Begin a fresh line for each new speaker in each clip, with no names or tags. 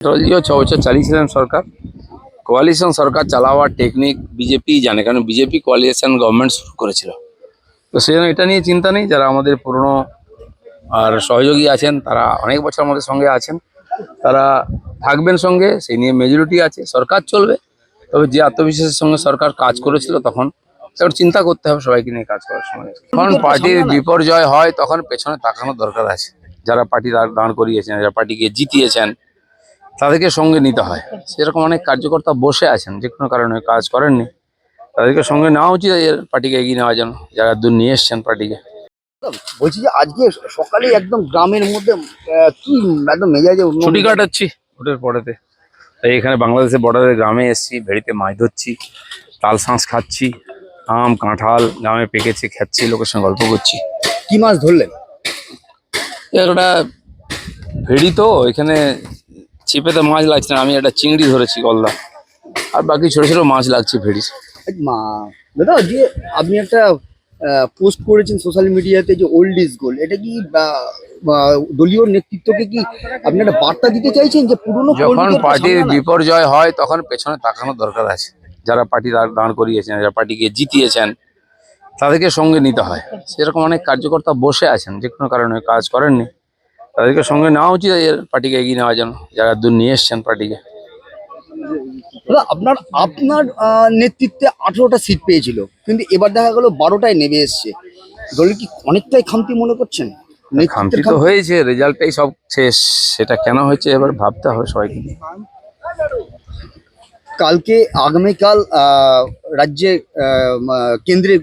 যদিও 6 বছর চালিয়েছিলেন সরকার, কোয়ালিশন সরকার চালাওয়ার technique BJP জানে, কারণ বিজেপি কোয়ালিশন গভর্নমেন্ট শুরু করেছিল। তো সেই জন্য এটা নিয়ে চিন্তা নেই। যারা আমাদের পুরনো আর সহযোগী আছেন, তারা অনেক বছর আমাদের সঙ্গে আছেন, তারা থাকবেন সঙ্গে, সেই নিয়ে মেজরিটি আছে, সরকার চলবে। তবে যে আত্মবিশ্বাসের সঙ্গে সরকার কাজ করেছিল, তখন চিন্তা করতে হবে সবাইকে নিয়ে কাজ করার সময়। যখন পার্টির বিপর্যয় হয়, তখন পেছনে তাকানোর দরকার আছে। যারা পার্টি দাঁড় করিয়েছেন, যারা পার্টিকে জিতিয়েছেন, তাদেরকে সঙ্গে নিতে হয়। সেরকম অনেক কার্যকর্তা বসে আছেন, যে কোনো কারণে কাজ করেননি, তাদেরকে সঙ্গে নেওয়া উচিত পার্টিকে এগিয়ে নেওয়ার জন্য, যারা দূর নিয়ে এসছেন পার্টিকে।
বলছি যে আজকে সকালে একদম গ্রামের মধ্যে কি একদম মেজাজে
ছুটি কাটাচ্ছি ভোটের পরেতে, তাই এখানে বাংলাদেশের বর্ডারের গ্রামে এসেছি, ভেড়িতে মাছ ধরছি, তাল শাঁস খাচ্ছি, আম কাঁঠাল গ্রামে পেকেছে খাচ্ছি, লোকের সঙ্গে গল্প করছি।
কি মাছ ধরলেন?
একটা ভেড়ি, তো এখানে ছিপেতে মাছ লাগছে না, আমি একটা চিংড়ি ধরেছি গলদা, আর বাকি ছোট ছোট মাছ লাগছে ভেড়ি।
দাদা, যে আপনি একটা পোস্ট করেছেন সোশ্যাল মিডিয়াতে, যে ওল্ড ইজ গোল্ড, এটা কি দলীয় নেতৃত্বকে কি আপনি একটা বার্তা দিতে চাইছেন যে পুরনো
যখন পার্টির বিপর্যয় হয়, তখন পেছনে তাকানোর দরকার আছে। যারা পার্টি দাঁড় করিয়েছেন, যারা পার্টিকে জিতিয়েছেন, তাদেরকে সঙ্গে নিতে হয়। সেরকম অনেক কার্যকর্তা বসে আছেন, যে কোনো কারণে কাজ করেননি, তাদেরকে সঙ্গে নেওয়া উচিত পার্টিকে এগিয়ে নেওয়ার জন্য, যারা দূর নিয়ে এসছেন পার্টিকে।
আপনার আপনার নেতৃত্বে 18টা সিট পেয়েছিল, কিন্তু এবার দেখা গেল 12টায় নেমে এসছে। দলের কি অনেকটাই খামতি মনে করছেন?
খামতি তো হয়েছে, রেজাল্টটাই সব শেষ। সেটা কেন হয়েছে এবার ভাবতে হবে সবাইকে নিয়ে।
কালকে আগামীকাল রাজ্যে কেন্দ্রে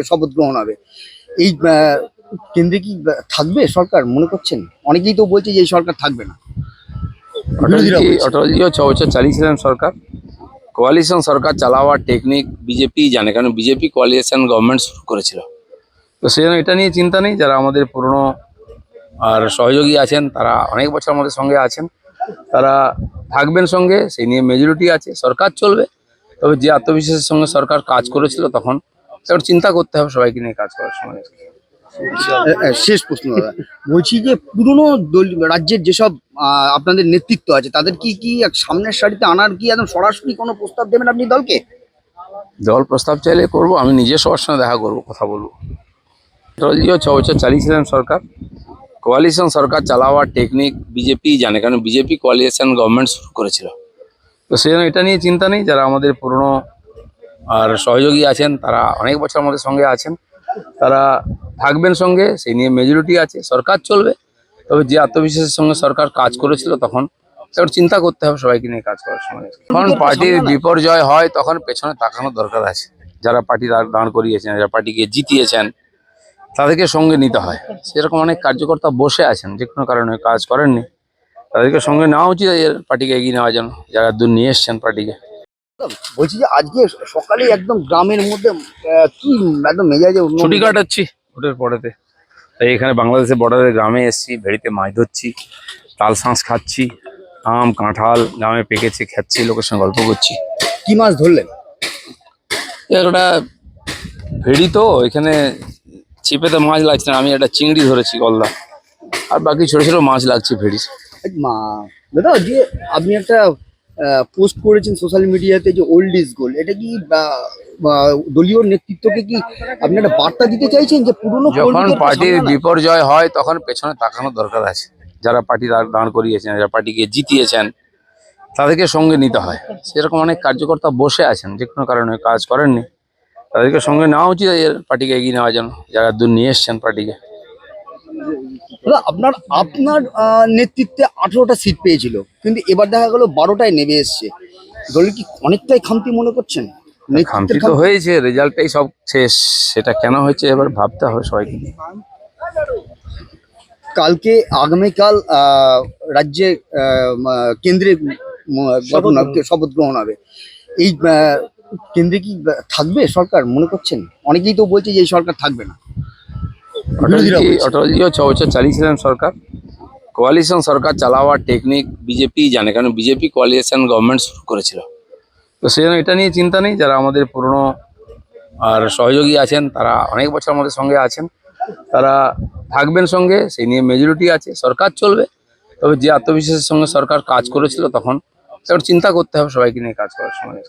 শপথ গ্রহণ হবে। এই কেন্দ্রে কি থাকবে সরকার মনে করছেন? অনেকেই তো বলছে যে এই সরকার থাকবে না।
অটলজিও 6 বছর চালিয়েছিলেন সরকার, কোয়ালিশন সরকার চালাওয়ার টেকনিক বিজেপি জানে, কারণ বিজেপি কোয়ালিশন গভর্নমেন্ট শুরু করেছিল। তো সেই জন্য এটা নিয়ে চিন্তা নেই। যারা আমাদের পুরনো আর সহযোগী আছেন, তারা অনেক বছর আমাদের সঙ্গে আছেন, তারা থাকবেন সঙ্গে, সেই নিয়ে মেজরিটি আছে, সরকার চলবে। তবে যে আত্মবিশ্বাসের সঙ্গে সরকার কাজ করেছিল, তখন চিন্তা করতে হবে সবাইকে নিয়ে কাজ করার সময়।
শেষ প্রশ্ন দাদা, বলছি যে পুরনো রাজ্যের যেসব আপনাদের নেতৃত্ব আছে, তাদের কি কি সামনের সারিতে আনার কি একদম সরাসরি কোনো প্রস্তাব দেবেন আপনি দলকে?
দল প্রস্তাব চাইলে করবো, আমি নিজে সবার সঙ্গে দেখা করবো, কথা বলবো। অটলজিও 6 বছর চালিয়েছিলেন সরকার, কোয়ালিশন সরকার চালাওয়ার টেকনিক বিজেপি জানে, কারণ বিজেপি কোয়ালিশন গভর্নমেন্ট শুরু করেছিল। তো সেই জন্য এটা নিয়ে চিন্তা নেই। যারা আমাদের পুরনো আর সহযোগী আছেন, তারা অনেক বছর আমাদের সঙ্গে আছেন, তারা থাকবেন সঙ্গে, সেই নিয়ে মেজরিটি আছে, সরকার চলবে। তবে যে আত্মবিশ্বাসের সঙ্গে সরকার কাজ করেছিল, তখন চিন্তা করতে হবে সবাইকে নিয়ে কাজ করার সময়। যখন পার্টির বিপর্যয় হয়, তখন পেছনে তাকানোর দরকার আছে। যারা পার্টি দাঁড় করিয়েছেন, যারা পার্টিকে জিতিয়েছেন, তাদেরকে সঙ্গে নিতে হয়। সেরকম অনেক কার্যকর্তা বসে আছেন, যে কোনো কারণে কাজ করেননি, তাদেরকে সঙ্গে নেওয়া উচিত পার্টিকে এগিয়ে নেওয়ার জন্য, যারা দূর নিয়ে এসছেন পার্টিকে।
বলছি যে আজকে সকালে একদম গ্রামের মধ্যে কি একদম মেজাজে
ছুটি কাটাচ্ছি ভোটের পরেতে, তাই এখানে বাংলাদেশের বর্ডারের গ্রামে এসেছি, ভেড়িতে মাছ ধরছি, তাল শাঁস খাচ্ছি, আম কাঁঠাল গ্রামে পেকেছে খাচ্ছি, লোকের সঙ্গে গল্প করছি।
কি মাছ ধরলেন?
একটা ভেড়ি, তো এখানে ছিপেতে মাছ লাগছে না, আমি একটা চিংড়ি ধরেছি গলদা, আর বাকি ছোট ছোট মাছ লাগছে ভেড়ি।
দাদা, যে আপনি একটা পোস্ট করেছেন সোশ্যাল মিডিয়াতে, যে ওল্ড ইজ গোল্ড, এটা কি দলীয় নেতৃত্বকে কি আপনি একটা বার্তা দিতে চাইছেন যে পুরনো
যখন পার্টির বিপর্যয় হয়, তখন পেছনে তাকানোর দরকার আছে। যারা পার্টি দাঁড় করিয়েছেন, যারা পার্টিকে জিতিয়েছেন, তাদেরকে সঙ্গে নিতে হয়। সেরকম অনেক কার্যকর্তা বসে আছেন, যে কোনো কারণে কাজ করেননি, তাদেরকে সঙ্গে নেওয়া উচিত পার্টিকে এগিয়ে নেওয়ার জন্য, যারা দূর নিয়ে এসছেন পার্টিকে।
আপনার আপনার নেতৃত্বে 18টা সিট পেয়েছিল, কিন্তু এবার দেখা গেল 12টায় নেমে এসছে। দলের কি অনেকটাই খামতি মনে করছেন?
খামতি তো হয়েছে, রেজাল্টটাই সব শেষ। সেটা কেন হয়েছে এবার ভাবতে হবে সবাইকে নিয়ে।
কালকে আগামীকাল রাজ্যে কেন্দ্রে শপথ গ্রহণ হবে। এই কেন্দ্রে কি থাকবে সরকার মনে করছেন? অনেকেই তো বলছে যে এই সরকার থাকবে না।
অটলজিও 6 বছর চালিয়েছিলেন সরকার, কোয়ালিশন সরকার চালাওয়ার টেকনিক বিজেপি জানে, কারণ বিজেপি কোয়ালিশন গভর্নমেন্ট শুরু করেছিল। তো সেই জন্য এটা নিয়ে চিন্তা নেই। যারা আমাদের পুরনো আর সহযোগী আছেন, তারা অনেক বছর আমাদের সঙ্গে আছেন, তারা থাকবেন সঙ্গে, সেই নিয়ে মেজরিটি আছে, সরকার চলবে। তবে যে আত্মবিশ্বাসের সঙ্গে সরকার কাজ করেছিল তখন এবার চিন্তা করতে হবে সবাইকে নিয়ে কাজ করার সময়।